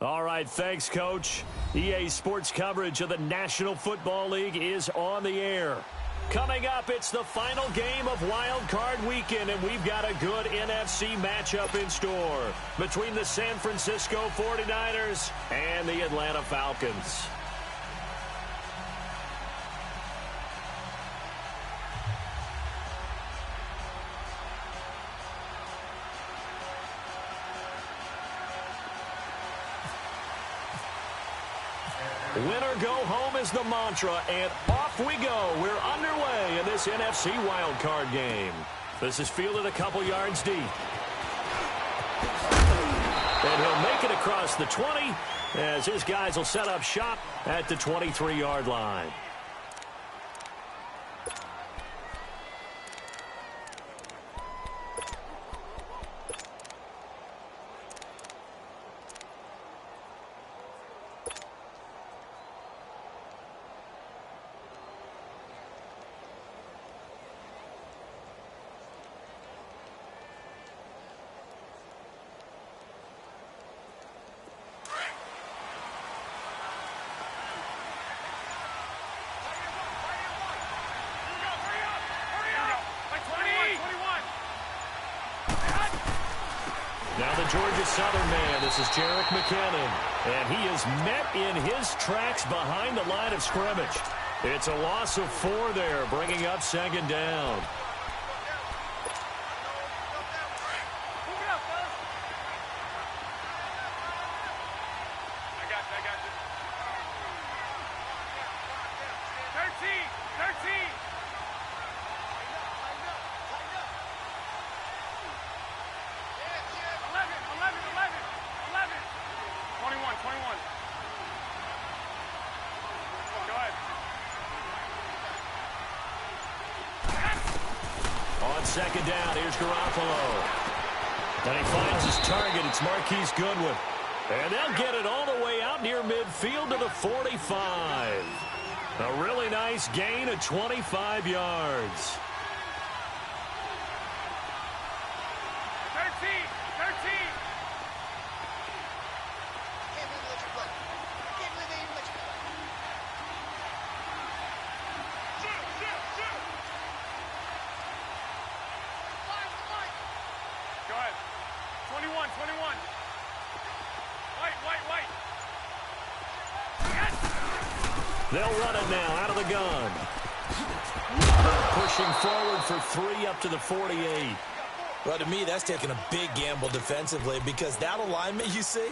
All right, thanks, Coach. EA Sports coverage of the National Football League is on the air. Coming up, it's the final game of Wild Card Weekend, and we've got a good NFC matchup in store between the San Francisco 49ers and the Atlanta Falcons. Winner go home is the mantra, and off we go. We're underway in this NFC wildcard game. This is fielded a couple yards deep. And he'll make it across the 20 as his guys will set up shop at the 23-yard line. Now the Georgia Southern man, this is Jerick McKinnon, and he is met in his tracks behind the line of scrimmage. It's a loss of 4 there, bringing up second down. Second down, here's Garoppolo. And he finds his target, it's Marquise Goodwin. And they'll get it all the way out near midfield to the 45. A really nice gain of 25 yards. 13. Go ahead. 21. White. Yes! They'll run it now out of the gun. Pushing forward for 3 up to the 48. Well, to me, that's taking a big gamble defensively because that alignment you see,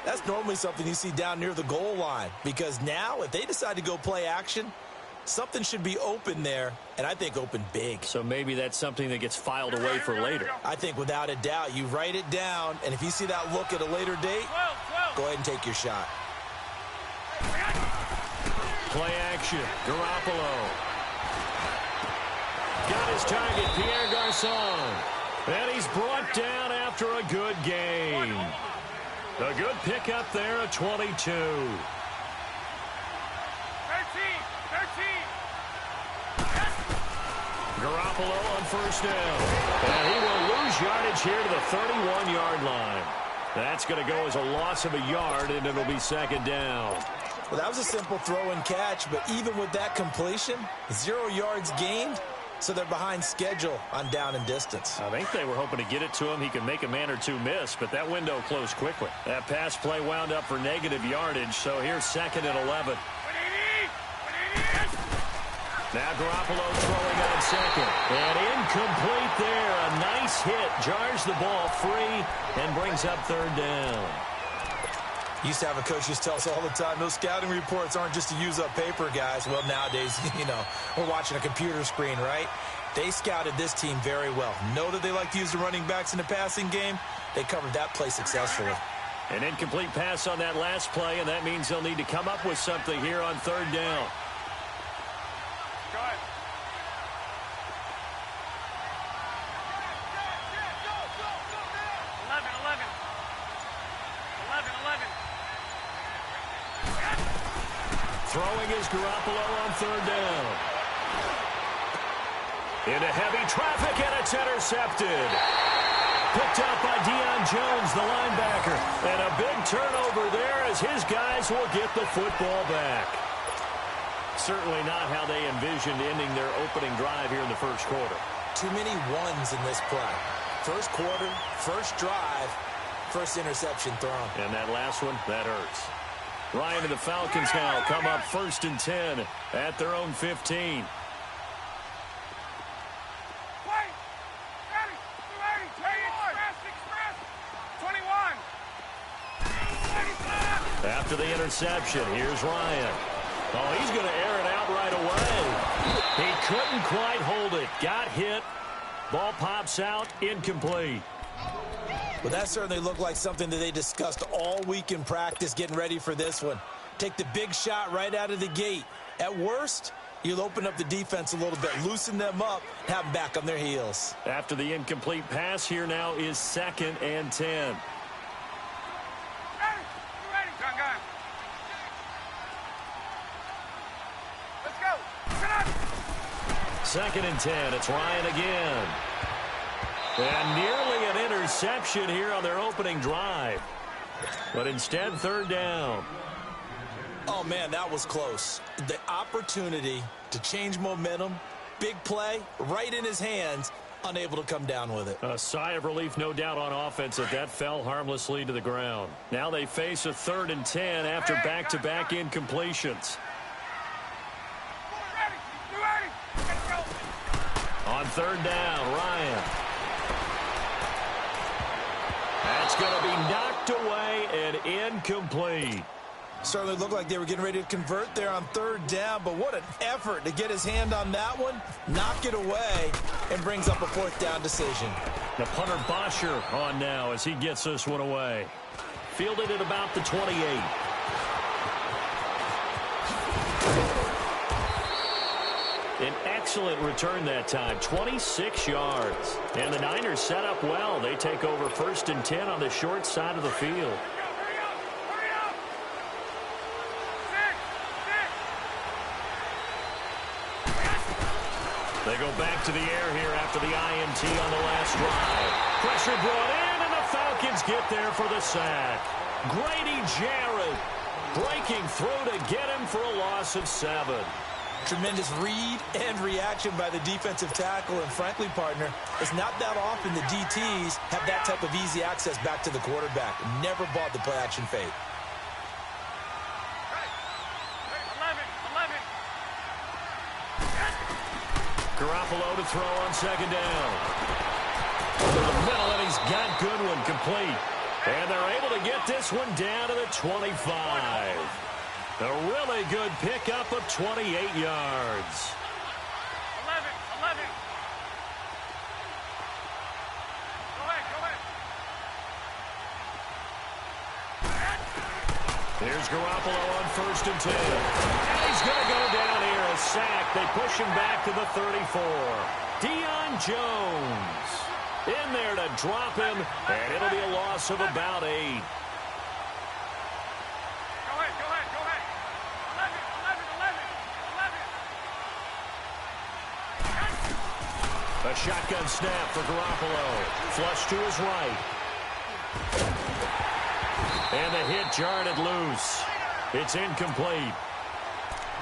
that's normally something you see down near the goal line. Because now, if they decide to go play action, something should be open there, and I think open big. So maybe that's something that gets filed away for later. I think without a doubt, you write it down, and if you see that look at a later date, 12. go ahead and take your shot. Play action, Garoppolo. Got his target, Pierre Garçon. And he's brought down after a good gain. A good pickup there at 22. 13. Garoppolo on first down. And he will lose yardage here to the 31-yard line. That's going to go as a loss of a yard, and it'll be second down. Well, that was a simple throw and catch, but even with that completion, 0 yards gained, so they're behind schedule on down and distance. I think they were hoping to get it to him. He could make a man or two miss, but that window closed quickly. That pass play wound up for negative yardage, so here's second and 11. Now Garoppolo throwing on second. And incomplete there. A nice hit. Jars the ball free and brings up third down. Used to have a coach just tell us all the time, those scouting reports aren't just to use up paper, guys. Well, nowadays, we're watching a computer screen, right? They scouted this team very well. Know that they like to use the running backs in the passing game. They covered that play successfully. An incomplete pass on that last play, and that means they'll need to come up with something here on third down. Go ahead. Throwing is Garoppolo on third down. Into heavy traffic, and it's intercepted. picked up by Deion Jones, the linebacker. And a big turnover there as his guys will get the football back. Certainly not how they envisioned ending their opening drive here in the first quarter. Too many ones in this play. First quarter, first drive, first interception thrown. And that last one, that hurts. Ryan and the Falcons now come up 1st and 10 at their own 15. After the interception, here's Ryan. Oh, he's going to air it out right away. He couldn't quite hold it. Got hit. Ball pops out, incomplete. Well, that certainly looked like something that they discussed all week in practice getting ready for this one. Take the big shot right out of the gate. At worst, you'll open up the defense a little bit, loosen them up, have them back on their heels. After the incomplete pass, here now is 2nd and 10. Second and 10. It's Ryan again. And nearly an interception here on their opening drive. But instead, 3rd down. Oh, man, that was close. The opportunity to change momentum, big play, right in his hands, unable to come down with it. A sigh of relief, no doubt, on offense that that fell harmlessly to the ground. Now they face a 3rd and 10 after back-to-back incompletions. On 3rd down, Ryan. That's going to be knocked away and incomplete. Certainly looked like they were getting ready to convert there on 3rd down, but what an effort to get his hand on that one, knock it away, and brings up a 4th down decision. The punter Bosher on now as he gets this one away. Fielded at about the 28. An excellent return that time, 26 yards. And the Niners set up well. They take over 1st and 10 on the short side of the field. They go back to the air here after the INT on the last drive. Pressure brought in, and the Falcons get there for the sack. Grady Jarrett breaking through to get him for a loss of 7. Tremendous read and reaction by the defensive tackle, and frankly, partner, it's not that often the DTs have that type of easy access back to the quarterback. Never bought the play-action fake. Garoppolo to throw on 2nd down. To the middle, and he's got Goodwin complete. And they're able to get this one down to the 25. A really good pickup of 28 yards. 11. Go ahead. Here's Garoppolo on 1st and 10. And he's going to go down here, a sack. They push him back to the 34. Deion Jones in there to drop him, and it'll be a loss of about 8. A shotgun snap for Garoppolo. Flush to his right. And the hit jarred it loose. It's incomplete.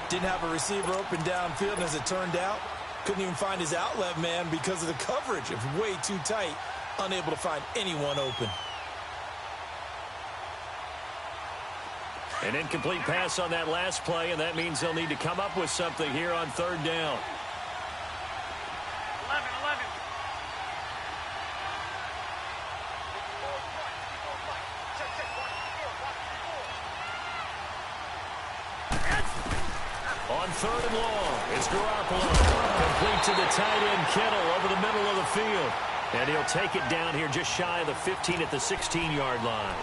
Didn't have a receiver open downfield, and as it turned out, couldn't even find his outlet man because of the coverage. It was way too tight. Unable to find anyone open. An incomplete pass on that last play, and that means they'll need to come up with something here on 3rd down. 11. On 3rd and long, it's Garoppolo. Complete to the tight end, Kittle, over the middle of the field. And he'll take it down here just shy of the 15 at the 16-yard line.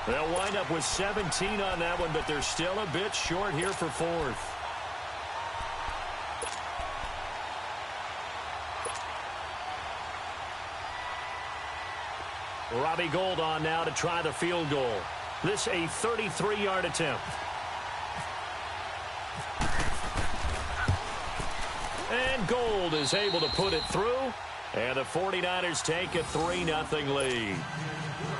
They'll wind up with 17 on that one, but they're still a bit short here for 4th. Robbie Gould on now to try the field goal. This a 33-yard attempt. And Gould is able to put it through. And the 49ers take a 3-0 lead.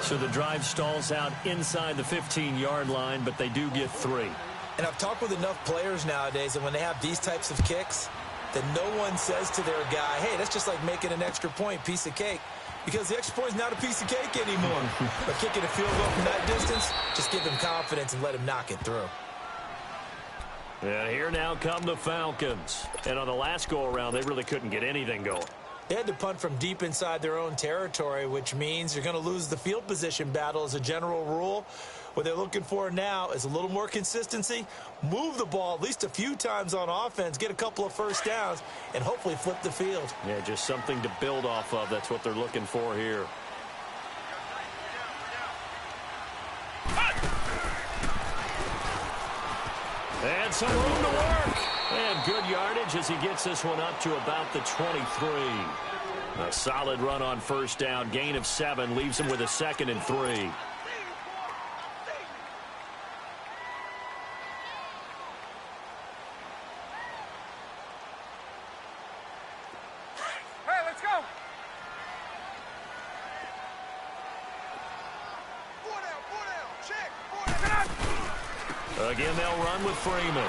So the drive stalls out inside the 15-yard line, but they do get 3. And I've talked with enough players nowadays, and when they have these types of kicks, that no one says to their guy, hey, that's just like making an extra point, piece of cake. Because the extra point is not a piece of cake anymore. But kicking a field goal from that distance, just give him confidence and let him knock it through. And here now come the Falcons. And on the last go-around, they really couldn't get anything going. They had to punt from deep inside their own territory, which means you're going to lose the field position battle as a general rule. What they're looking for now is a little more consistency, move the ball at least a few times on offense, get a couple of first downs, and hopefully flip the field. Yeah, just something to build off of. That's what they're looking for here. And some room to work. And good yardage as he gets this one up to about the 23. A solid run on first down. Gain of 7 leaves him with a 2nd and 3. Hey, let's go. Again, they'll run with Freeman.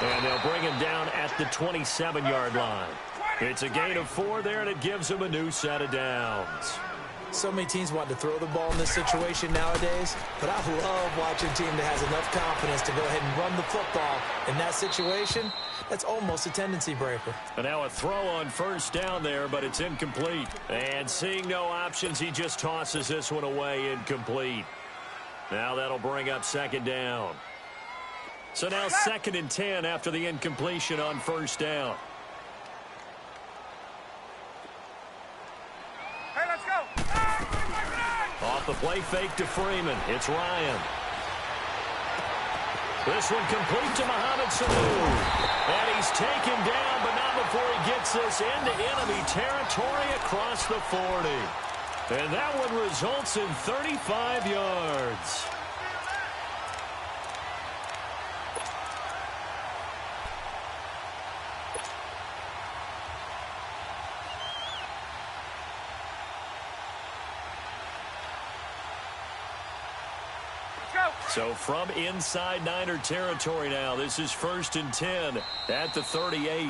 And they'll bring him down at the 27-yard line. It's a gain of 4 there, and it gives them a new set of downs. So many teams want to throw the ball in this situation nowadays, but I love watching a team that has enough confidence to go ahead and run the football. In that situation, that's almost a tendency breaker. And now a throw on first down there, but it's incomplete. And seeing no options, he just tosses this one away, incomplete. Now that'll bring up 2nd down. So now 2nd and 10 after the incompletion on first down. Hey, let's go. Off the play fake to Freeman. It's Ryan. This one complete to Mohamed Sanu. And he's taken down, but not before he gets this into enemy territory across the 40. And that one results in 35 yards. So from inside Niner territory now, this is 1st and 10 at the 38.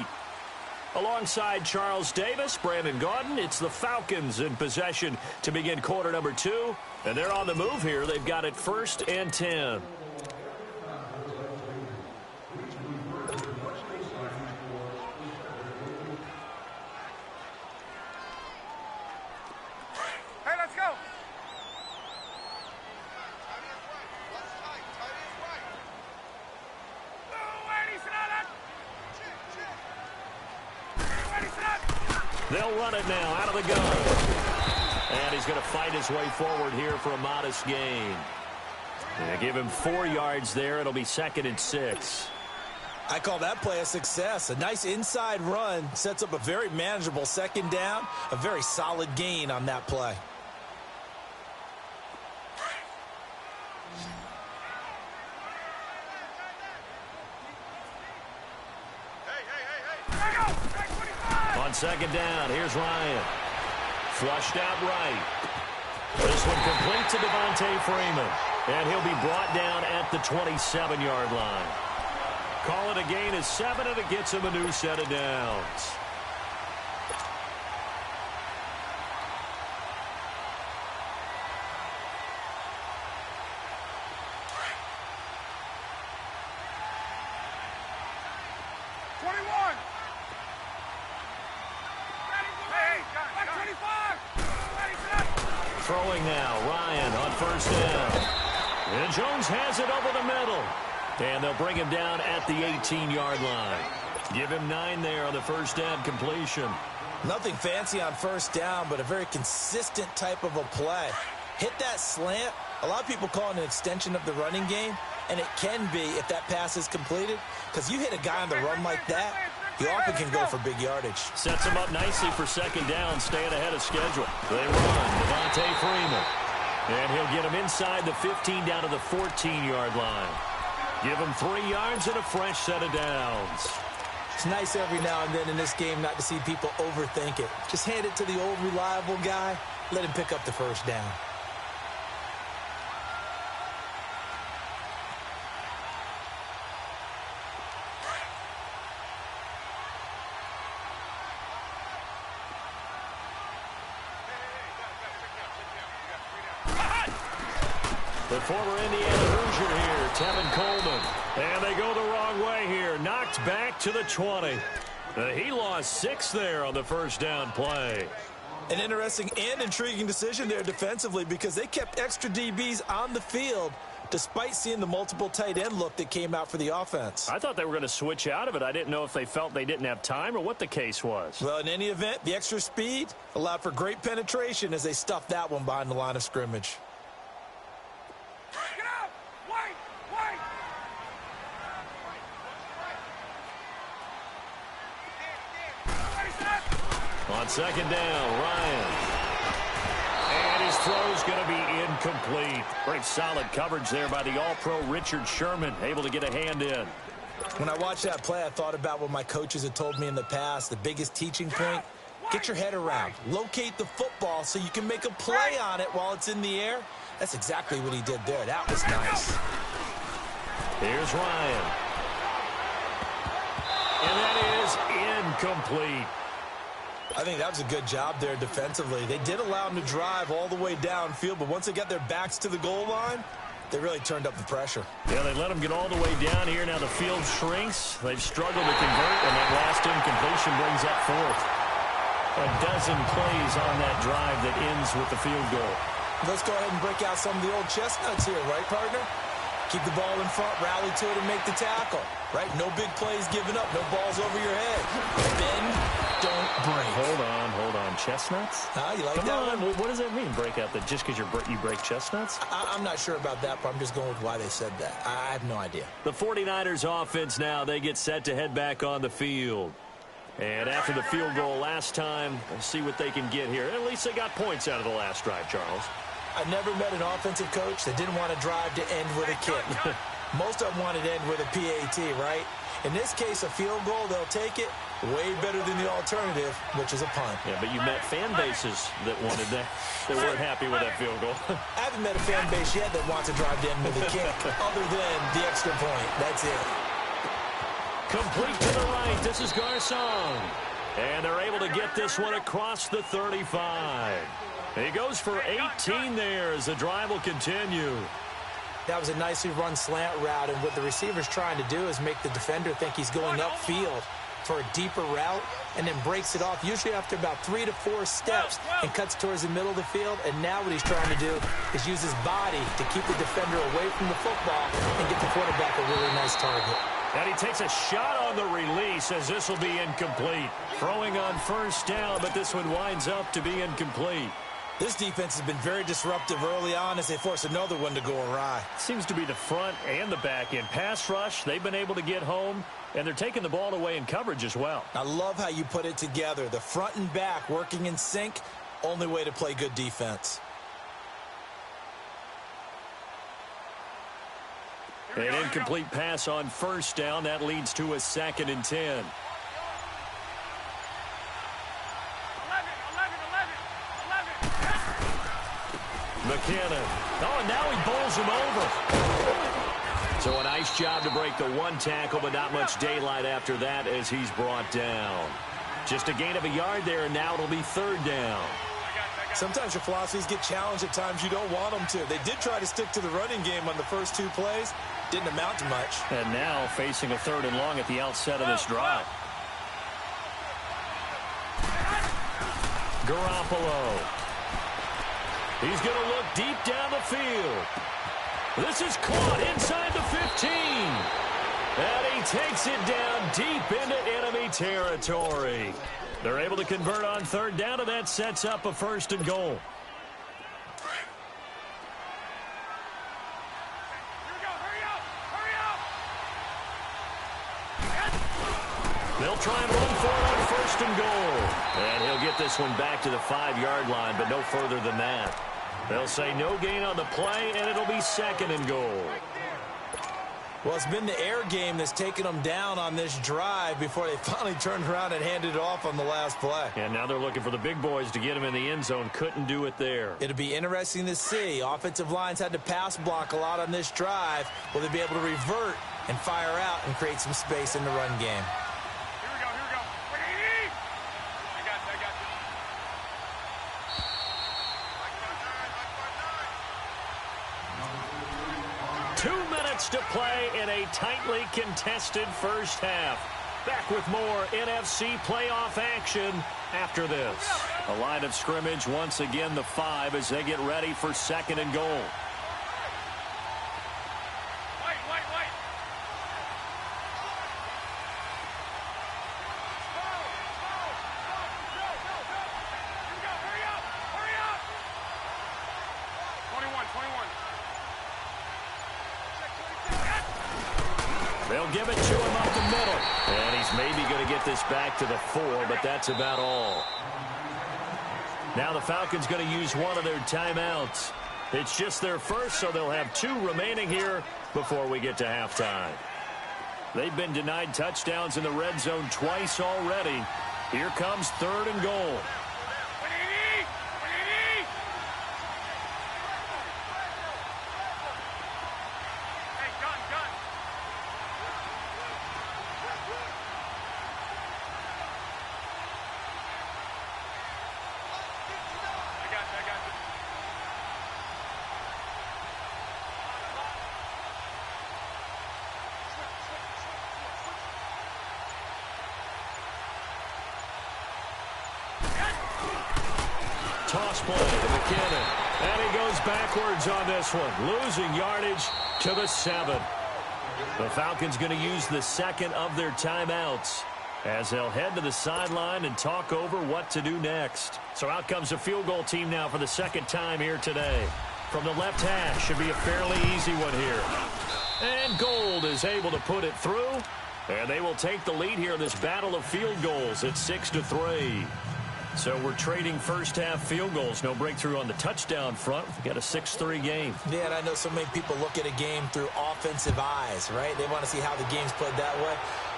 Alongside Charles Davis, Brandon Gaudin, it's the Falcons in possession to begin quarter number 2. And they're on the move here. They've got it 1st and 10. Hey, let's go. They'll run it now out of the gun. And he's going to fight his way forward here for a modest gain. They give him 4 yards there. It'll be 2nd and 6. I call that play a success. A nice inside run sets up a very manageable 2nd down. A very solid gain on that play. On 2nd down, here's Ryan. Flushed out right. This one complete to Devontae Freeman. And he'll be brought down at the 27-yard line. Call it a gain of 7, and it gets him a new set of downs. Throwing now, Ryan on 1st down. And Jones has it over the middle. And they'll bring him down at the 18-yard line. Give him 9 there on the first down completion. Nothing fancy on 1st down, but a very consistent type of a play. Hit that slant. A lot of people call it an extension of the running game, and it can be if that pass is completed, because you hit a guy on the run like that, he often can go for big yardage. Sets him up nicely for 2nd down, staying ahead of schedule. They run, Devontae Freeman. And he'll get him inside the 15 down to the 14-yard line. Give him 3 yards and a fresh set of downs. It's nice every now and then in this game not to see people overthink it. Just hand it to the old reliable guy. Let him pick up the first down. The former Indiana Hoosier here, Tevin Coleman. And they go the wrong way here. Knocked back to the 20. He lost 6 there on the first down play. An interesting and intriguing decision there defensively because they kept extra DBs on the field despite seeing the multiple tight end look that came out for the offense. I thought they were going to switch out of it. I didn't know if they felt they didn't have time or what the case was. Well, in any event, the extra speed allowed for great penetration as they stuffed that one behind the line of scrimmage. On second down, Ryan. And his throw's going to be incomplete. Great solid coverage there by the All-Pro Richard Sherman, able to get a hand in. When I watched that play, I thought about what my coaches had told me in the past. The biggest teaching point, get your head around. Locate the football so you can make a play on it while it's in the air. That's exactly what he did there. That was nice. Here's Ryan. And that is incomplete. I think that was a good job there defensively. They did allow him to drive all the way downfield, but once they got their backs to the goal line, they really turned up the pressure. Yeah, they let him get all the way down here. Now the field shrinks. They've struggled to convert, and that last incompletion brings up 4th. A dozen plays on that drive that ends with the field goal. Let's go ahead and break out some of the old chestnuts here, right, partner? Keep the ball in front, rally to it, and make the tackle, right? No big plays given up, no balls over your head. Bend, don't break. Hold on. Chestnuts? You like Come that on. one? What does that mean, break out? That just because you break chestnuts? I'm not sure about that, but I'm just going with why they said that. I have no idea. The 49ers offense now, they get set to head back on the field. And after the field goal last time, we'll see what they can get here. At least they got points out of the last drive, Charles. I never met an offensive coach that didn't want to drive to end with a kick. Most of them wanted to end with a PAT, right? In this case, a field goal, they'll take it. Way better than the alternative, which is a punt. Yeah, but you met fan bases that wanted that. They weren't happy with that field goal. I haven't met a fan base yet that wants to drive to end with a kick, other than the extra point. That's it. Complete to the right. This is Garcon. And they're able to get this one across the 35. He goes for 18 there as the drive will continue. That was a nicely run slant route, and what the receiver's trying to do is make the defender think he's going upfield for a deeper route and then breaks it off, usually after about 3 to 4 steps, and cuts towards the middle of the field. And now what he's trying to do is use his body to keep the defender away from the football and get the quarterback a really nice target. And he takes a shot on the release as this will be incomplete. Throwing on first down, but this one winds up to be incomplete. This defense has been very disruptive early on as they force another one to go awry. Seems to be the front and the back end. Pass rush, they've been able to get home, and they're taking the ball away in coverage as well. I love how you put it together. The front and back working in sync, only way to play good defense. An incomplete pass on first down. That leads to a 2nd and 10. McKinnon. Oh, and now he bowls him over. So a nice job to break the one tackle, but not much daylight after that as he's brought down. Just a gain of a yard there, and now it'll be 3rd down. Sometimes your philosophies get challenged at times you don't want them to. They did try to stick to the running game on the first 2 plays. Didn't amount to much. And now facing a 3rd and long at the outset of this drive. Garoppolo. He's going to look deep down the field. This is caught inside the 15. And he takes it down deep into enemy territory. They're able to convert on 3rd down, and that sets up a 1st and goal. They'll try and run for it on 1st and goal. And he'll get this one back to the 5-yard line, but no further than that. They'll say no gain on the play, and it'll be 2nd and goal. Well, it's been the air game that's taken them down on this drive before they finally turned around and handed it off on the last play. And now they're looking for the big boys to get them in the end zone. Couldn't do it there. It'll be interesting to see. Offensive lines had to pass block a lot on this drive. Will they be able to revert and fire out and create some space in the run game? Here we go, here we go. I got you, I got you. 2 minutes to play in a tightly contested first half. Back with more NFC playoff action after this. A line of scrimmage once again the 5 as they get ready for 2nd and goal. Wait. Go, hurry up. 21. They'll give it to him up the middle. And he's maybe going to get this back to the 4, but that's about all. Now the Falcons going to use one of their timeouts. It's just their first, so they'll have 2 remaining here before we get to halftime. They've been denied touchdowns in the red zone twice already. Here comes 3rd and goal. Toss play to McKinnon. And he goes backwards on this one. Losing yardage to the 7. The Falcons going to use the 2nd of their timeouts as they'll head to the sideline and talk over what to do next. So out comes a field goal team now for the 2nd time here today. From the left hash, should be a fairly easy one here. And Gold is able to put it through. And they will take the lead here in this battle of field goals at 6-3. So we're trading first half field goals. No breakthrough on the touchdown front. We got a 6-3 game. Yeah, and I know so many people look at a game through offensive eyes, right? They want to see how the game's played that way.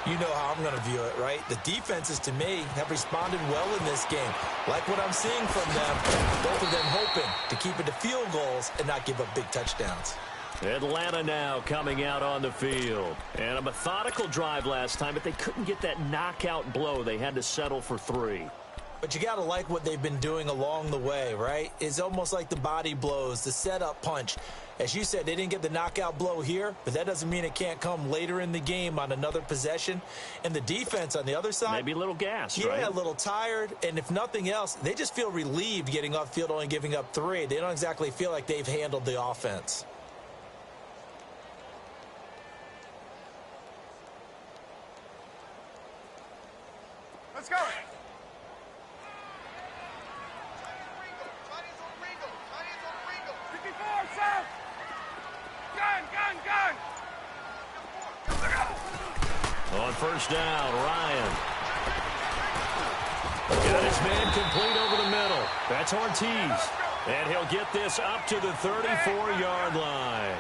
You know how I'm going to view it, right? The defenses, to me, have responded well in this game. Like what I'm seeing from them, both of them hoping to keep it to field goals and not give up big touchdowns. Atlanta now coming out on the field. And a methodical drive last time, but they couldn't get that knockout blow. They had to settle for 3. But you got to like what they've been doing along the way, right? It's almost like the body blows, the setup punch. As you said, they didn't get the knockout blow here, but that doesn't mean it can't come later in the game on another possession. And the defense on the other side, maybe a little gassed, yeah, right? a little tired. And if nothing else, they just feel relieved getting upfield, only giving up 3. They don't exactly feel like they've handled the offense. Let's go. On first down, Ryan. Got his man complete over the middle. That's Ortiz. And he'll get this up to the 34-yard line.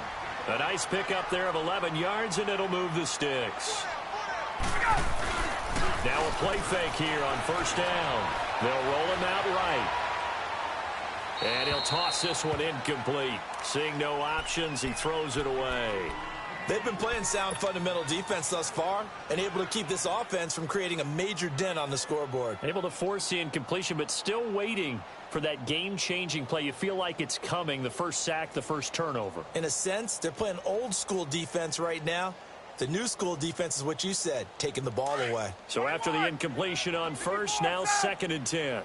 A nice pickup there of 11 yards, and it'll move the sticks. Now a play fake here on first down. They'll roll him out right. And he'll toss this one incomplete. Seeing no options, he throws it away. They've been playing sound fundamental defense thus far and able to keep this offense from creating a major dent on the scoreboard. Able to force the incompletion, but still waiting for that game-changing play. You feel like it's coming, the first sack, the first turnover. In a sense, they're playing old-school defense right now. The new school defense is what you said, taking the ball away. So after the incompletion on first, now 2nd and 10.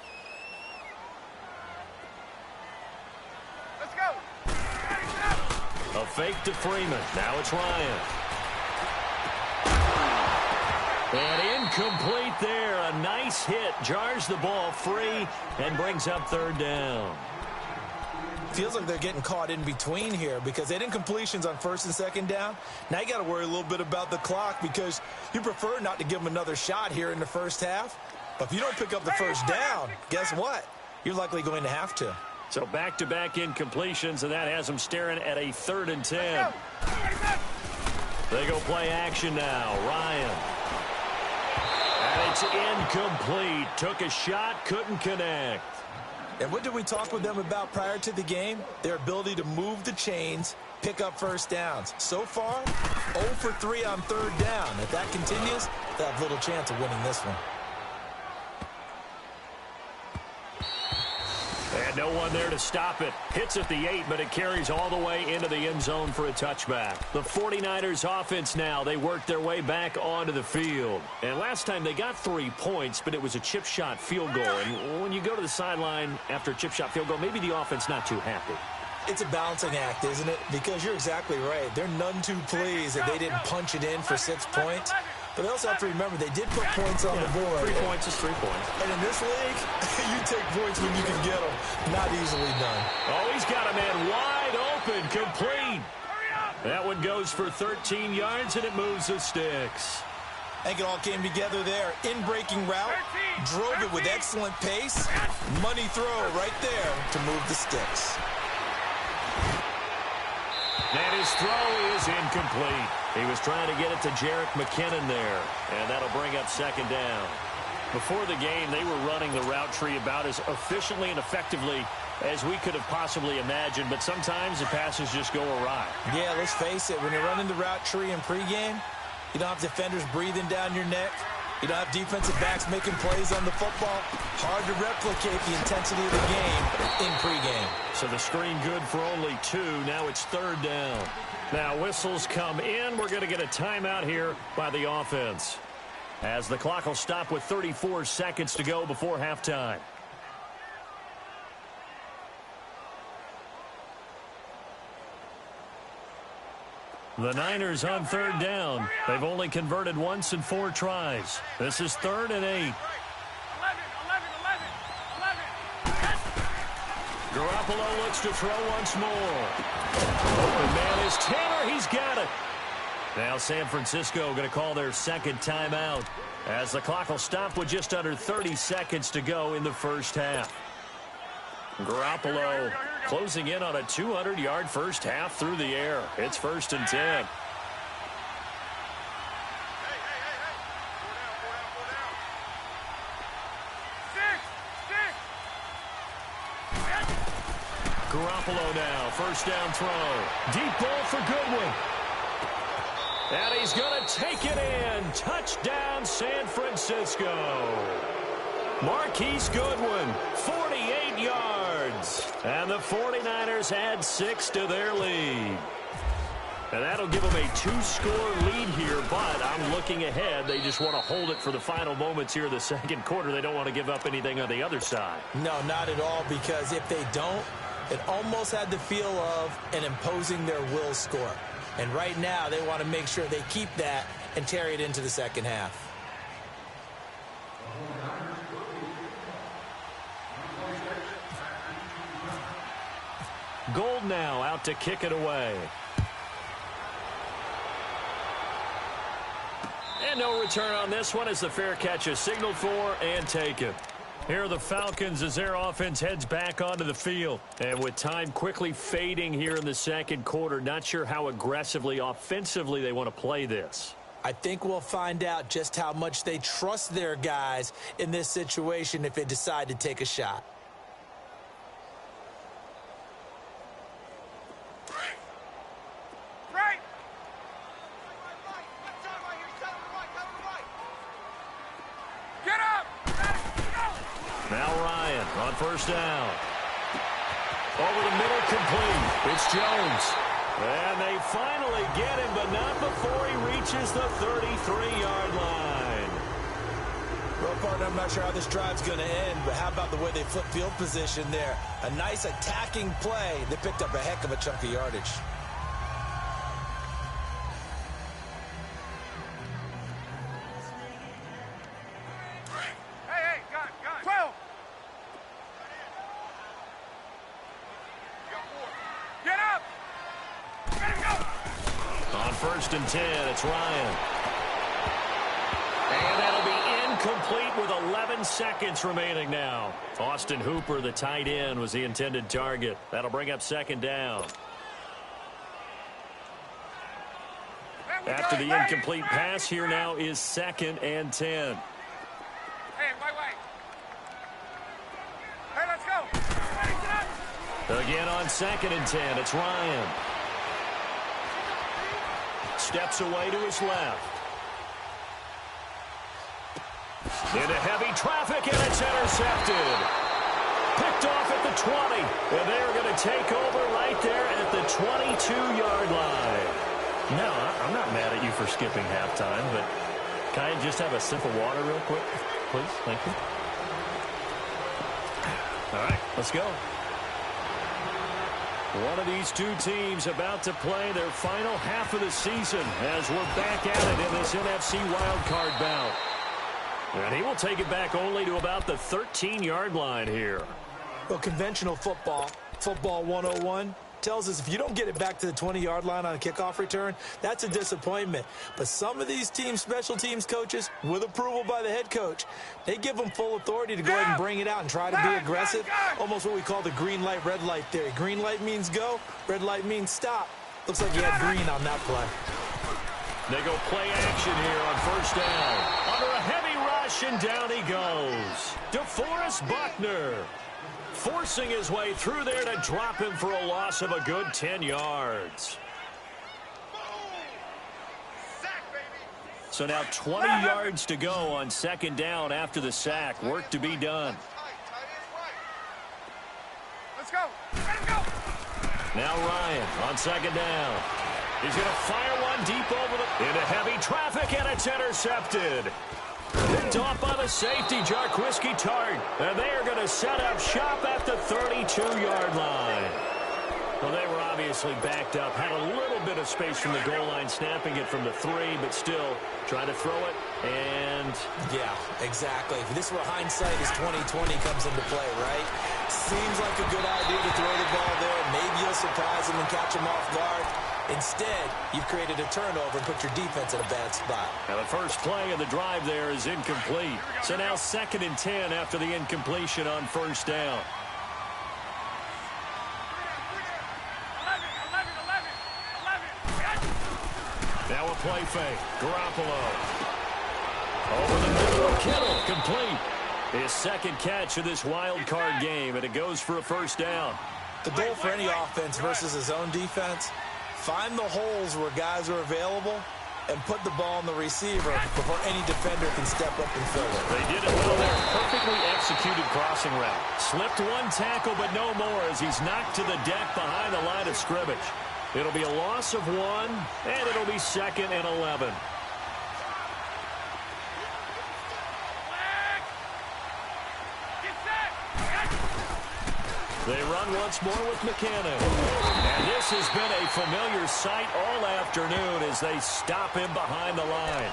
A fake to Freeman. Now it's Ryan. And incomplete there. A nice hit. Jars the ball free and brings up 3rd down. Feels like they're getting caught in between here because they had incompletions on 1st and 2nd down. Now you got to worry a little bit about the clock because you prefer not to give them another shot here in the first half. But if you don't pick up the first down, guess what? You're likely going to have to. So back-to-back incompletions, and that has them staring at a 3rd and 10. They go play action now. Ryan. And it's incomplete. Took a shot, couldn't connect. And what did we talk with them about prior to the game? Their ability to move the chains, pick up first downs. So far, 0 for 3 on third down. If that continues, they'll have little chance of winning this one. And no one there to stop it. Hits at the 8, but it carries all the way into the end zone for a touchback. The 49ers offense now, they worked their way back onto the field. And last time they got 3 points, but it was a chip shot field goal. And when you go to the sideline after a chip shot field goal, maybe the offense not too happy. It's a balancing act, isn't it? Because you're exactly right. They're none too pleased that they didn't punch it in for 6 points. But they also have to remember they did put points on the board. 3 points is 3 points. And in this league, you take points when you can get them. Not easily done. Oh, he's got a man wide open, complete. That one goes for 13 yards, and it moves the sticks. I think it all came together there. In-breaking route, drove it with excellent pace. Money throw right there to move the sticks. And his throw is incomplete. He was trying to get it to Jerick McKinnon there, and that'll bring up second down. Before the game, they were running the route tree about as efficiently and effectively as we could have possibly imagined, but sometimes the passes just go awry. Yeah, let's face it. When you're running the route tree in pregame, you don't have defenders breathing down your neck. You don't have defensive backs making plays on the football. Hard to replicate the intensity of the game in pregame. So the screen good for only 2. Now it's third down. Now whistles come in. We're going to get a timeout here by the offense, as the clock will stop with 34 seconds to go before halftime. The Niners on third down. They've only converted once in 4 tries. This is 3rd and 8. 11. Garoppolo looks to throw once more. Open man is Tanner. He's got it. Now San Francisco going to call their second timeout, as the clock will stop with just under 30 seconds to go in the first half. Garoppolo closing in on a 200-yard first half through the air. It's 1st and 10. Garoppolo now, first down throw. Deep ball for Goodwin. And he's going to take it in. Touchdown, San Francisco. Marquise Goodwin, 48 yards. And the 49ers add 6 to their lead. And that'll give them a 2-score lead here, but I'm looking ahead. They just want to hold it for the final moments here in the second quarter. They don't want to give up anything on the other side. No, not at all, because if they don't, it almost had the feel of an imposing their will score. And right now, they want to make sure they keep that and carry it into the second half. Gold now out to kick it away. And no return on this one, as the fair catch is signaled for and taken. Here are the Falcons as their offense heads back onto the field. And with time quickly fading here in the second quarter, not sure how aggressively, offensively they want to play this. I think we'll find out just how much they trust their guys in this situation if they decide to take a shot. First down. Over the middle, complete. It's Jones. And they finally get him, but not before he reaches the 33-yard line. Well, partner, I'm not sure how this drive's going to end, but how about the way they flip field position there? A nice attacking play. They picked up a heck of a chunk of yardage. First and 10, it's Ryan. And that'll be incomplete with 11 seconds remaining now. Austin Hooper, the tight end, was the intended target. That'll bring up second down. After the incomplete pass, here now is 2nd and 10. Hey, wait. Hey, let's go. Again on 2nd and 10, it's Ryan. Steps away to his left. Into heavy traffic, and it's intercepted. Picked off at the 20, and they're going to take over right there at the 22-yard line. No, I'm not mad at you for skipping halftime, but can I just have a sip of water real quick, please? Thank you. All right, let's go. One of these two teams about to play their final half of the season as we're back at it in this NFC wildcard bout. And he will take it back only to about the 13-yard line here. Well, conventional football 101, tells us if you don't get it back to the 20-yard line on a kickoff return, that's a disappointment. But some of these teams, special teams coaches, with approval by the head coach, they give them full authority to go ahead and bring it out and try to be aggressive. Almost what we call the green light, red light theory. Green light means go, red light means stop. Looks like you had green on that play. They go play action here on 1st down. Under a heavy rush, and down he goes. DeForest Buckner forcing his way through there to drop him for a loss of a good 10 yards. So now 20 yards to go on 2nd down after the sack. Work to be done. Let's go. Let him go. Now Ryan on 2nd down. He's going to fire one deep over into heavy traffic, and it's intercepted. Picked off by the safety, Jarquiski Tart. And they are going to set up shop at the 32-yard line. Well, they were obviously backed up. Had a little bit of space from the goal line, snapping it from the 3, but still trying to throw it. And yeah, exactly. This is where hindsight is 20/20 comes into play, right? Seems like a good idea to throw the ball there. Maybe you'll surprise him and catch him off guard. Instead, you've created a turnover and put your defense in a bad spot. Now the first play of the drive there is incomplete. So now 2nd and 10 after the incompletion on 1st down. 11. Now a play fake. Garoppolo. Over the middle. Kittle complete. His 2nd catch of this wild card game, and it goes for a 1st down. The goal for any offense versus his own defense, find the holes where guys are available and put the ball on the receiver before any defender can step up and fill it. They did it well there. Perfectly executed crossing route. Slipped one tackle, but no more as he's knocked to the deck behind the line of scrimmage. It'll be a loss of 1, and it'll be 2nd and 11. They run once more with McKinnon. And this has been a familiar sight all afternoon as they stop him behind the line.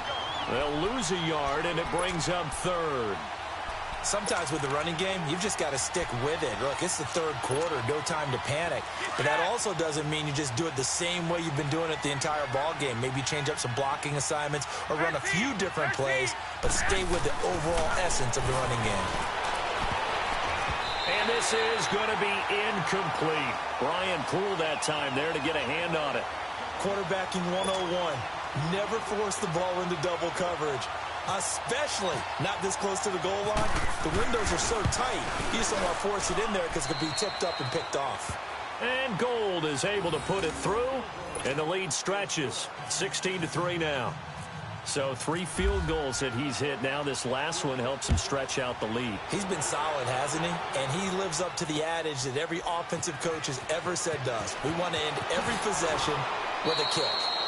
They'll lose a yard, and it brings up 3rd. Sometimes with the running game, you've just got to stick with it. Look, it's the 3rd quarter, no time to panic. But that also doesn't mean you just do it the same way you've been doing it the entire ball game. Maybe change up some blocking assignments or run a few different plays, but stay with the overall essence of the running game. And this is going to be incomplete. Brian Poole that time there to get a hand on it. Quarterbacking 101. Never force the ball into double coverage, especially not this close to the goal line. The windows are so tight, you just don't want to force it in there because it could be tipped up and picked off. And Gold is able to put it through, and the lead stretches. 16-3 now. So 3 field goals that he's hit now. This last one helps him stretch out the lead. He's been solid, hasn't he? And he lives up to the adage that every offensive coach has ever said to us. We want to end every possession with a kick,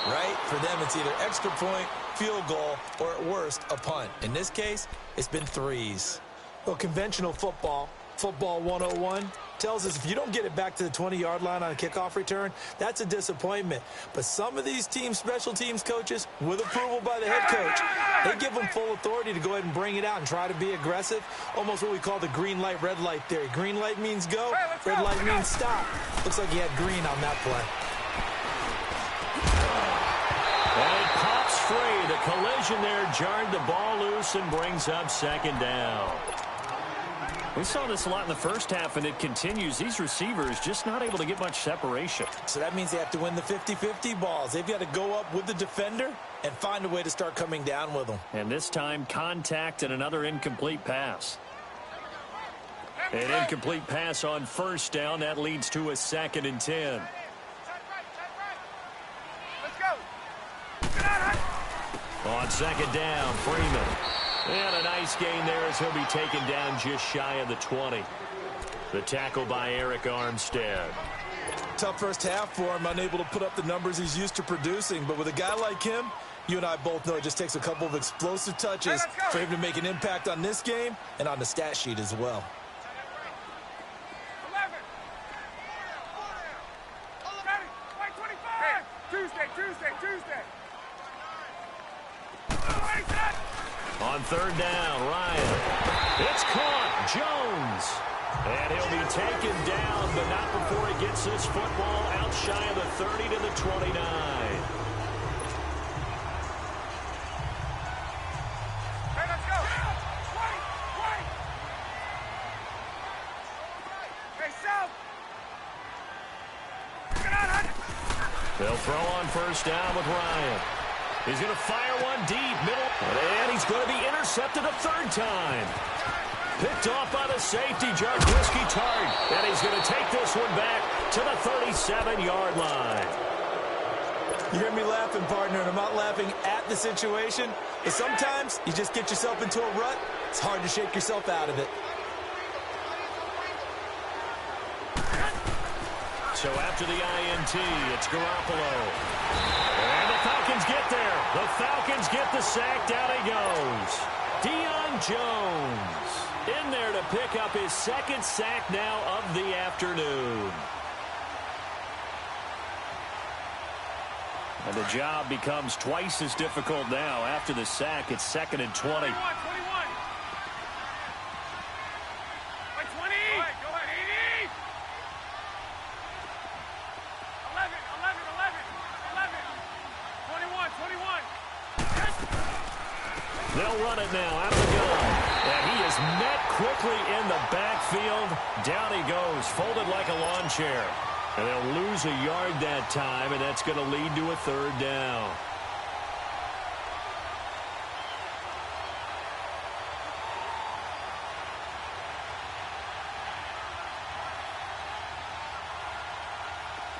right? For them, it's either extra point, field goal, or at worst, a punt. In this case, it's been 3s. Well, conventional football 101, tells us if you don't get it back to the 20-yard line on a kickoff return, that's a disappointment. But some of these teams, special teams coaches, with approval by the head coach, they give them full authority to go ahead and bring it out and try to be aggressive. Almost what we call the green light, red light theory. Green light means go, red light means stop. Looks like he had green on that play. And it pops free. The collision there jarred the ball loose and brings up 2nd down. We saw this a lot in the first half, and it continues. These receivers just not able to get much separation. So that means they have to win the 50-50 balls. They've got to go up with the defender and find a way to start coming down with them. And this time, contact and another incomplete pass. An incomplete pass on first down. That leads to a 2nd and 10. On 2nd down, Freeman. And a nice gain there as he'll be taken down just shy of the 20. The tackle by Eric Armstead. Tough first half for him, unable to put up the numbers he's used to producing. But with a guy like him, you and I both know it just takes a couple of explosive touches for him to make an impact on this game and on the stat sheet as well. Tuesday. On 3rd down, Ryan. It's caught. Jones. And he'll be taken down, but not before he gets this football out shy of the 30 to the 29. Hey, let's go. Wait. Hey, South. Get out. They'll throw on first down with Ryan. He's going to fire one deep, middle, and he's going to be intercepted a 3rd time. Picked off by the safety, Jarquiski Tart, and he's going to take this one back to the 37-yard line. You hear me laughing, partner, and I'm not laughing at the situation, but sometimes you just get yourself into a rut. It's hard to shake yourself out of it. So after the INT, it's Garoppolo. And the Falcons get there. The Falcons get the sack. Down he goes. Deion Jones in there to pick up his 2nd sack now of the afternoon. And the job becomes twice as difficult now. After the sack, it's 2nd and 20. 21. By 20. Go ahead, 80. 21. They'll run it now out of the gun. And he is met quickly in the backfield. Down he goes, folded like a lawn chair. And they'll lose a yard that time, and that's going to lead to a 3rd down.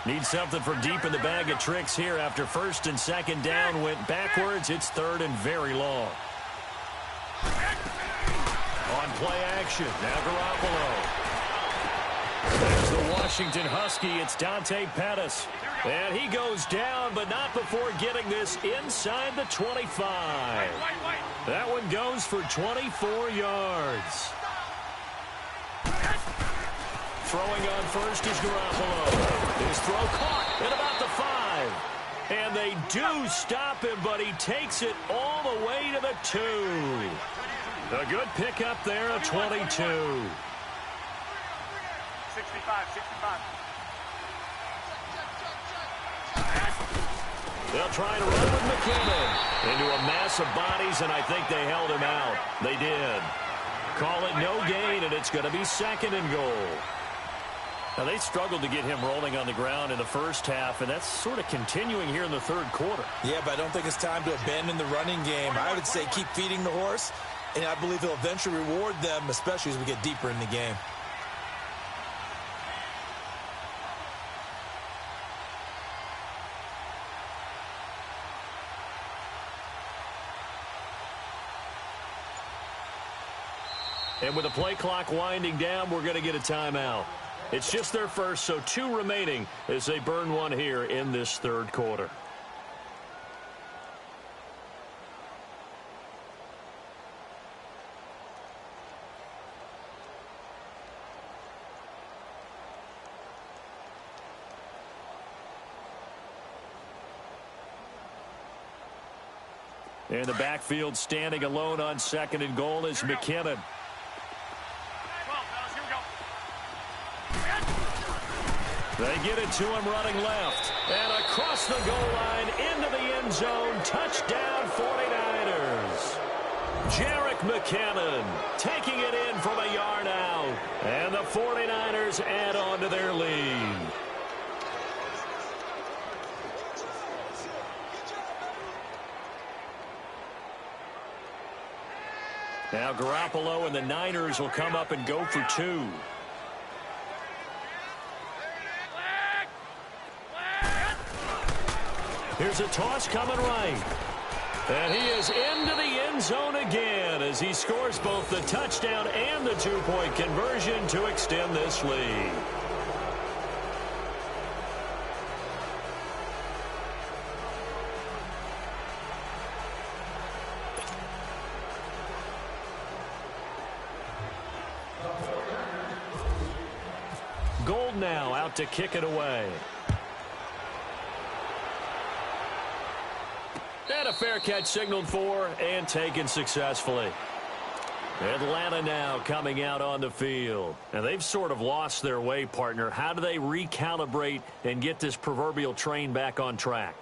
Need something from deep in the bag of tricks here after 1st and 2nd down went backwards. It's 3rd and very long. On play action, now Garoppolo. There's the Washington Husky. It's Dante Pettis. And he goes down, but not before getting this inside the 25. That one goes for 24 yards. Throwing on first is Garoppolo. His throw caught at about the 5. And they do stop him, but he takes it all the way to the 2. A good pickup there, a 22. 65. They'll try to run with McKinnon into a mass of bodies, and I think they held him out. They did. Call it no gain, and it's going to be 2nd and goal. Now, they struggled to get him rolling on the ground in the first half, and that's sort of continuing here in the 3rd quarter. Yeah, but I don't think it's time to abandon the running game. I would say keep feeding the horse, and I believe he'll eventually reward them, especially as we get deeper in the game. And with the play clock winding down, we're going to get a timeout. It's just their first, so 2 remaining as they burn one here in this 3rd quarter. In the backfield, standing alone on 2nd and goal is McKinnon. They get it to him running left. And across the goal line into the end zone. Touchdown 49ers. Jarek McKinnon taking it in from a yard out. And the 49ers add on to their lead. Now Garoppolo and the Niners will come up and go for two. Here's a toss coming right. And he is into the end zone again as he scores both the touchdown and the two-point conversion to extend this lead. Gold now out to kick it away. And a fair catch signaled for and taken successfully. Atlanta now coming out on the field. And they've sort of lost their way, partner. How do they recalibrate and get this proverbial train back on track?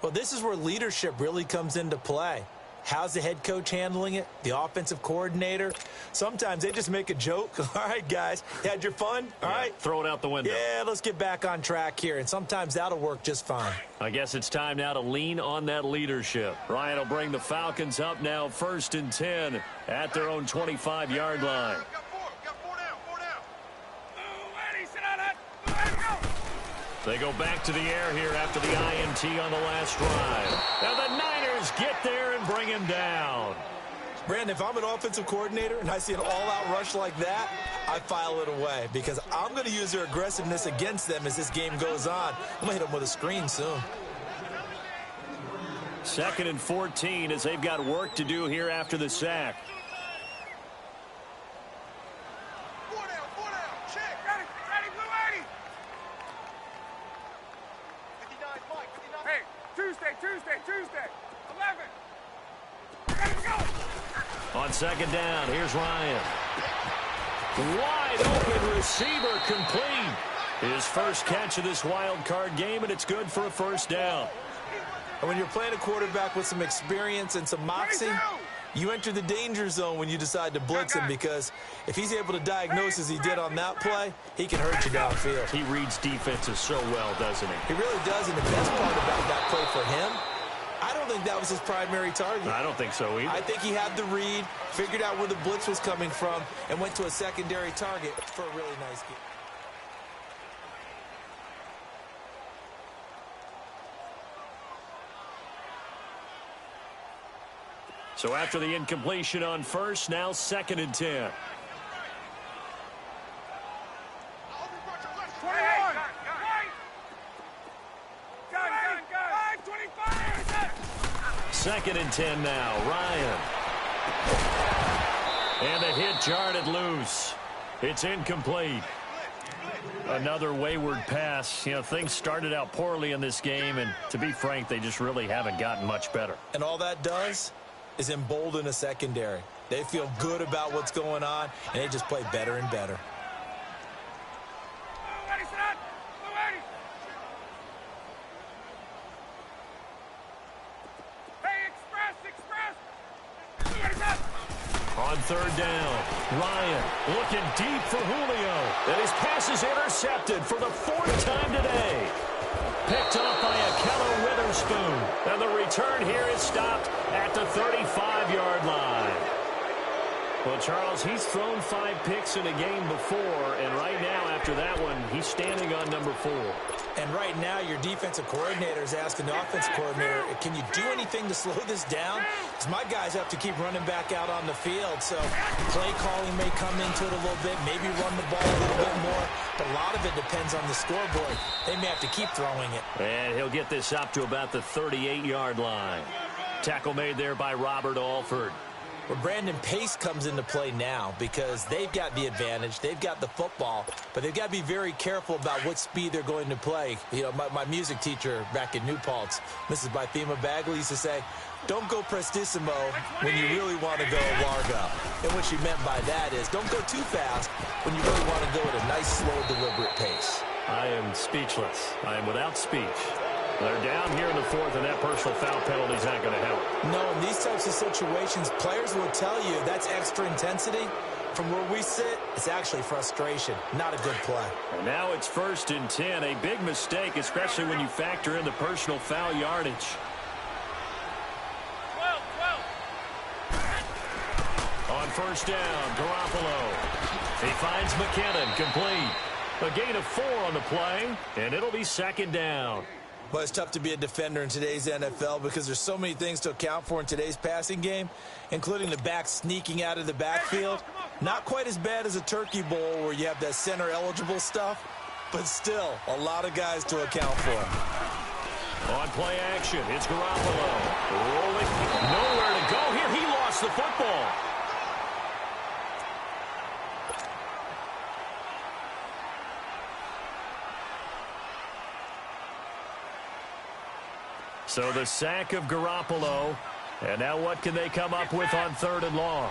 Well, this is where leadership really comes into play. How's the head coach handling it? The offensive coordinator? Sometimes they just make a joke. All right, guys, you had your fun? All right. Throw it out the window. Yeah, let's get back on track here. And sometimes that'll work just fine. I guess it's time now to lean on that leadership. Ryan will bring the Falcons up now 1st and 10 at their own 25-yard line. They go back to the air here after the INT on the last drive. And the Niners get there and bring him down. Brandon, if I'm an offensive coordinator and I see an all-out rush like that, I file it away because I'm going to use their aggressiveness against them as this game goes on. I'm going to hit them with a screen soon. 2nd and 14 as they've got work to do here after the sack. Tuesday. 11. On 2nd down, here's Ryan. Wide open receiver complete. His first catch of this wild card game, and it's good for a 1st down. And when you're playing a quarterback with some experience and some moxie, you enter the danger zone when you decide to blitz him because if he's able to diagnose as he did on that play, he can hurt you downfield. He reads defenses so well, doesn't he? He really does, and the best part about that play for him, I don't think that was his primary target. I don't think so either. I think he had the read, figured out where the blitz was coming from, and went to a secondary target for a really nice game. So after the incompletion on 1st, now 2nd and 10. 2nd and 10 now. Ryan. And the hit jarred it loose. It's incomplete. Another wayward pass. You know, things started out poorly in this game, and to be frank, they just really haven't gotten much better. And all that does is embolden a secondary. They feel good about what's going on, and they just play better and better. On 3rd down, Ryan looking deep for Julio. And his pass is intercepted for the 4th time today. Picked up by Akello Witherspoon. And the return here is stopped at the 35-yard line. Well, Charles, he's thrown 5 picks in a game before, and right now, after that one, he's standing on number 4. And right now, your defensive coordinator is asking the offensive coordinator, can you do anything to slow this down? Because my guys have to keep running back out on the field, so play calling may come into it a little bit, maybe run the ball a little bit more, but a lot of it depends on the scoreboard. They may have to keep throwing it. And he'll get this up to about the 38-yard line. Tackle made there by Robert Alford. Well, Brandon, pace comes into play now because they've got the advantage. They've got the football, but they've got to be very careful about what speed they're going to play. You know, my music teacher back in New Paltz, Mrs. Bythema Bagley, used to say, don't go prestissimo when you really want to go largo. And what she meant by that is don't go too fast when you really want to go at a nice, slow, deliberate pace. I am speechless. I am without speech. They're down here in the fourth, and that personal foul penalty is not going to help. No, in these types of situations, players will tell you that's extra intensity. From where we sit, it's actually frustration, not a good play. And now it's 1st and 10, a big mistake, especially when you factor in the personal foul yardage. 12. On 1st down, Garoppolo. He finds McKinnon, complete. A gain of 4 on the play, and it'll be 2nd down. Well, it's tough to be a defender in today's NFL because there's so many things to account for in today's passing game, including the back sneaking out of the backfield. Not quite as bad as a turkey bowl where you have that center-eligible stuff, but still a lot of guys to account for. On play action, it's Garoppolo. Rolling, nowhere to go here. He lost the football. So the sack of Garoppolo. And now what can they come up with on 3rd and long?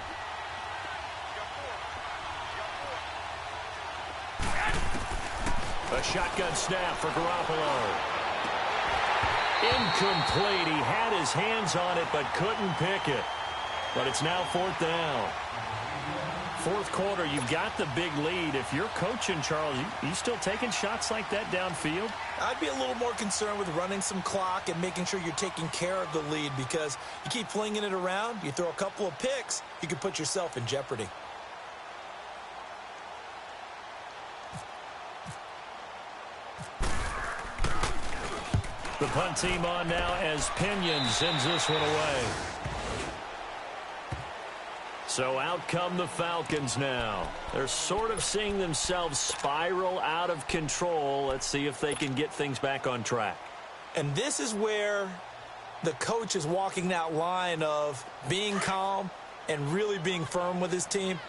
A shotgun snap for Garoppolo. Incomplete. He had his hands on it but couldn't pick it. But it's now 4th down. 4th quarter, you've got the big lead. If you're coaching, Charles, you still taking shots like that downfield? I'd be a little more concerned with running some clock and making sure you're taking care of the lead, because you keep flinging it around, you throw a couple of picks, you could put yourself in jeopardy. The punt team on now as Pinion sends this one away. So out come the Falcons now. They're sort of seeing themselves spiral out of control. Let's see if they can get things back on track. And this is where the coach is walking that line of being calm and really being firm with his team.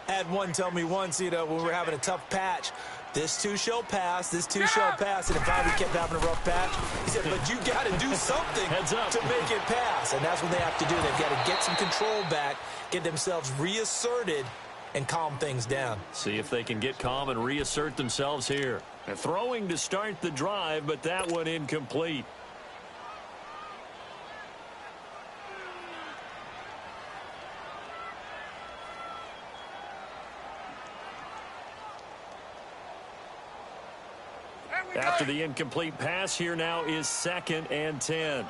I had one tell me once, when we were having a tough patch, this too shall pass, this too shall pass. And if I kept having a rough patch, he said, but you got to do something to make it pass. And that's what they have to do. They've got to get some control back, get themselves reasserted, and calm things down. See if they can get calm and reassert themselves here. And throwing to start the drive, but that one incomplete. After the incomplete pass, here now is 2nd and 10. Here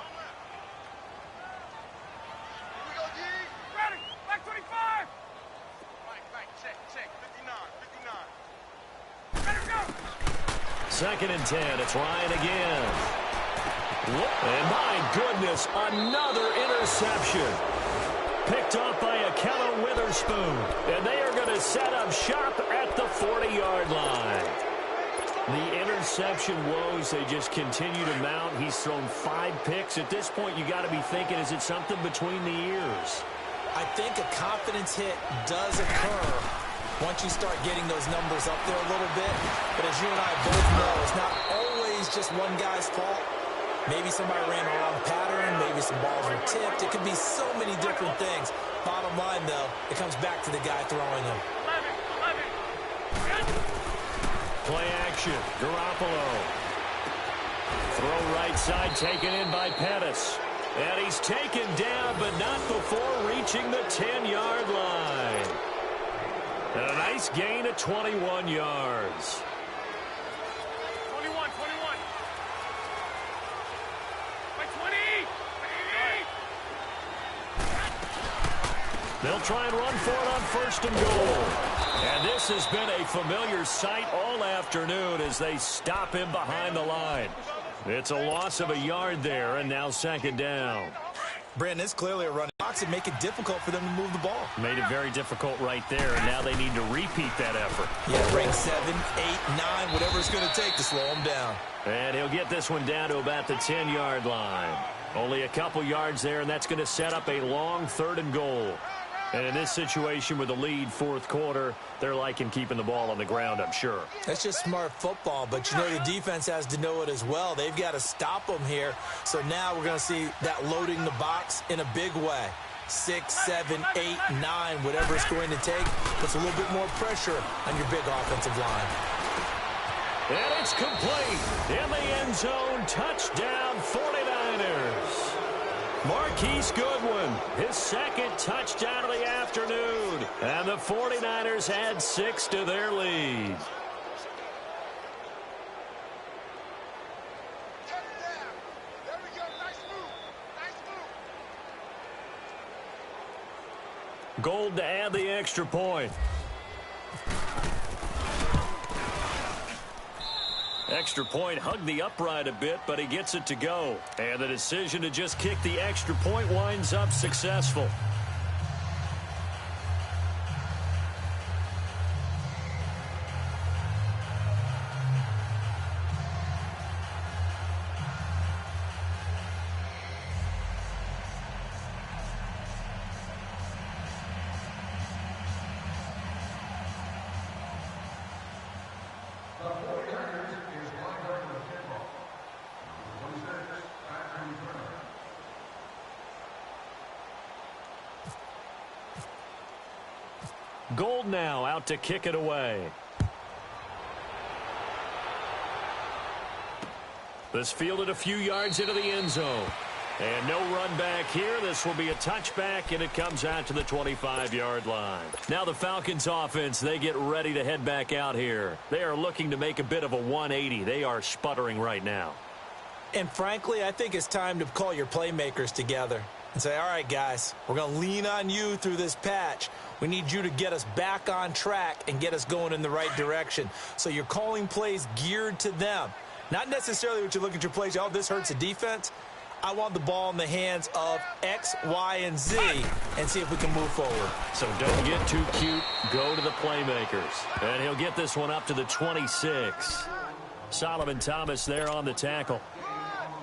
we go, D. Ready. Back 25. Right, check. 59. Ready to go. 2nd and 10. It's Ryan again. And my goodness, another interception. Picked up by Akello Witherspoon. And they are going to set up shop at the 40-yard line. The interception woes, they just continue to mount. He's thrown 5 picks. At this point, you got to be thinking, is it something between the ears? I think a confidence hit does occur once you start getting those numbers up there a little bit. But as you and I both know, it's not always just one guy's fault. Maybe somebody ran a wrong pattern. Maybe some balls were tipped. It could be so many different things. Bottom line, though, it comes back to the guy throwing them. Play action. Garoppolo. Throw right side taken in by Pettis. And he's taken down, but not before reaching the 10-yard line. And a nice gain of 21 yards. 21. By 20. They'll try and run for it on 1st and goal. And this has been a familiar sight all afternoon as they stop him behind the line. It's a loss of a yard there, and now 2nd down. Brandon, it's clearly a running box and make it difficult for them to move the ball. Made it very difficult right there, and now they need to repeat that effort. Yeah, bring 7, 8, 9, whatever it's going to take to slow them down. And he'll get this one down to about the 10-yard line. Only a couple yards there, and that's going to set up a long 3rd and goal. And in this situation with the lead 4th quarter, they're liking keeping the ball on the ground, I'm sure. That's just smart football, but the defense has to know it as well. They've got to stop them here. So now we're going to see that loading the box in a big way. 6, 7, 8, 9, whatever it's going to take, puts a little bit more pressure on your big offensive line. And it's complete. In the end zone, touchdown 49ers. Marquise Goodwin, his second touchdown of the afternoon. And the 49ers add 6 to their lead. There we go. Nice move. Nice move. Gold to add the extra point. Extra point hugged the upright a bit, but he gets it to go. And the decision to just kick the extra point winds up successful. Gold now out to kick it away. This fielded a few yards into the end zone. And no run back here. This will be a touchback, and it comes out to the 25-yard line. Now the Falcons offense, they get ready to head back out here. They are looking to make a bit of a 180. They are sputtering right now. And frankly, I think it's time to call your playmakers together and say, all right, guys, we're going to lean on you through this patch. We need you to get us back on track and get us going in the right direction. So you're calling plays geared to them. Not necessarily what you look at your plays, oh, this hurts the defense. I want the ball in the hands of X, Y, and Z and see if we can move forward. So don't get too cute. Go to the playmakers. And he'll get this one up to the 26. Solomon Thomas there on the tackle.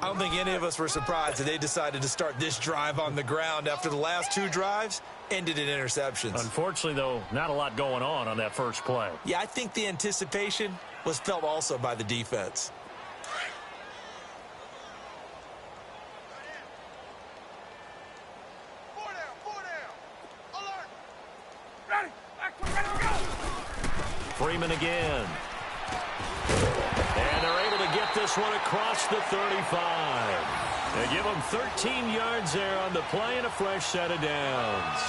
I don't think any of us were surprised that they decided to start this drive on the ground after the last 2 drives ended in interceptions. Unfortunately, though, not a lot going on that first play. Yeah, I think the anticipation was felt also by the defense. Freeman again. And they're able to get this one across the 35. They give him 13 yards there on the play and a fresh set of downs.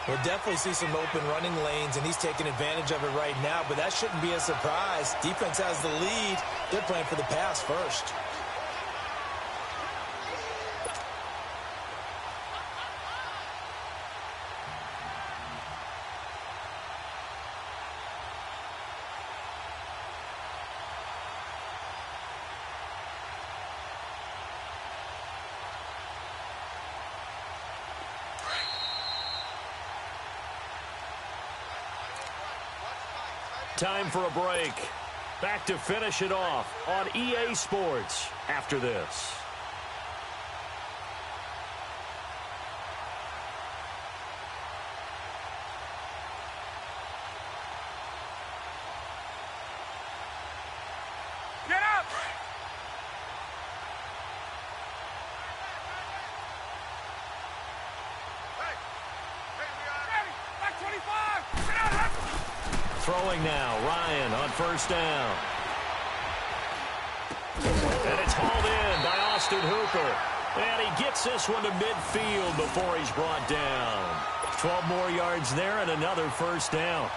We'll definitely see some open running lanes, and he's taking advantage of it right now, but that shouldn't be a surprise. Defense has the lead. They're playing for the pass first. Time for a break. Back to finish it off on EA Sports after this. Get up! Hey, we are ready. Back 25. Get out! Throwing now, Ryan on first down. And it's hauled in by Austin Hooper. And he gets this one to midfield before he's brought down. 12 more yards there and another first down.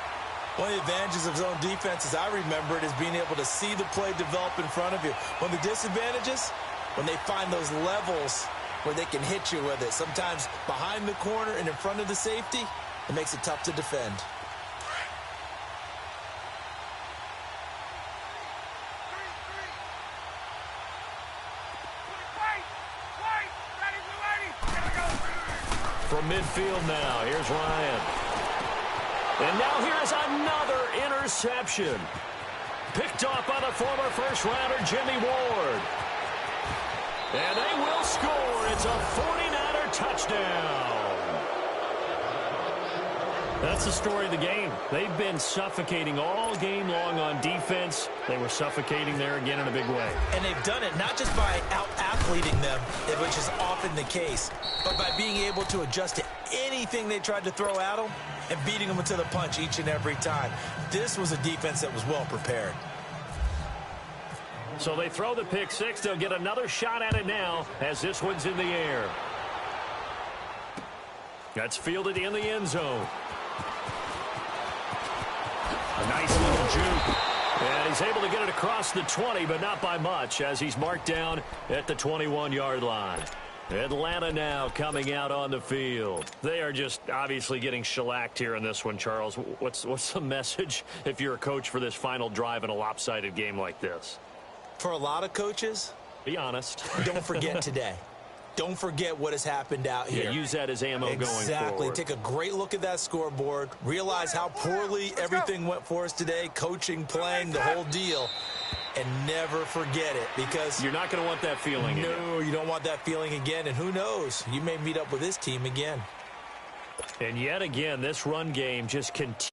One of the advantages of zone defense, as I remember it, is being able to see the play develop in front of you. One of the disadvantages, when they find those levels where they can hit you with it. Sometimes behind the corner and in front of the safety, it makes it tough to defend. From midfield now, here's Ryan. And now here's another interception. Picked off by the former first-rounder Jimmy Ward. And they will score. It's a 49er touchdown. That's the story of the game. They've been suffocating all game long on defense. They were suffocating there again in a big way. And they've done it not just by out-athleting them, which is often the case, but by being able to adjust to anything they tried to throw at them and beating them to the punch each and every time. This was a defense that was well prepared. So they throw the pick six. They'll get another shot at it now as this one's in the air. That's fielded in the end zone. A nice little juke. And he's able to get it across the 20, but not by much as he's marked down at the 21-yard line. Atlanta now coming out on the field. They are just obviously getting shellacked here in this one, Charles. What's the message if you're a coach for this final drive in a lopsided game like this? For a lot of coaches, be honest. Don't forget today. Don't forget what has happened out here. Yeah, use that as ammo going forward. Exactly. Take a great look at that scoreboard. Realize how poorly everything went for us today. Coaching, playing, the whole deal. And never forget it, because you're not going to want that feeling again. No, you don't want that feeling again. And who knows? You may meet up with this team again. And yet again, this run game just continues.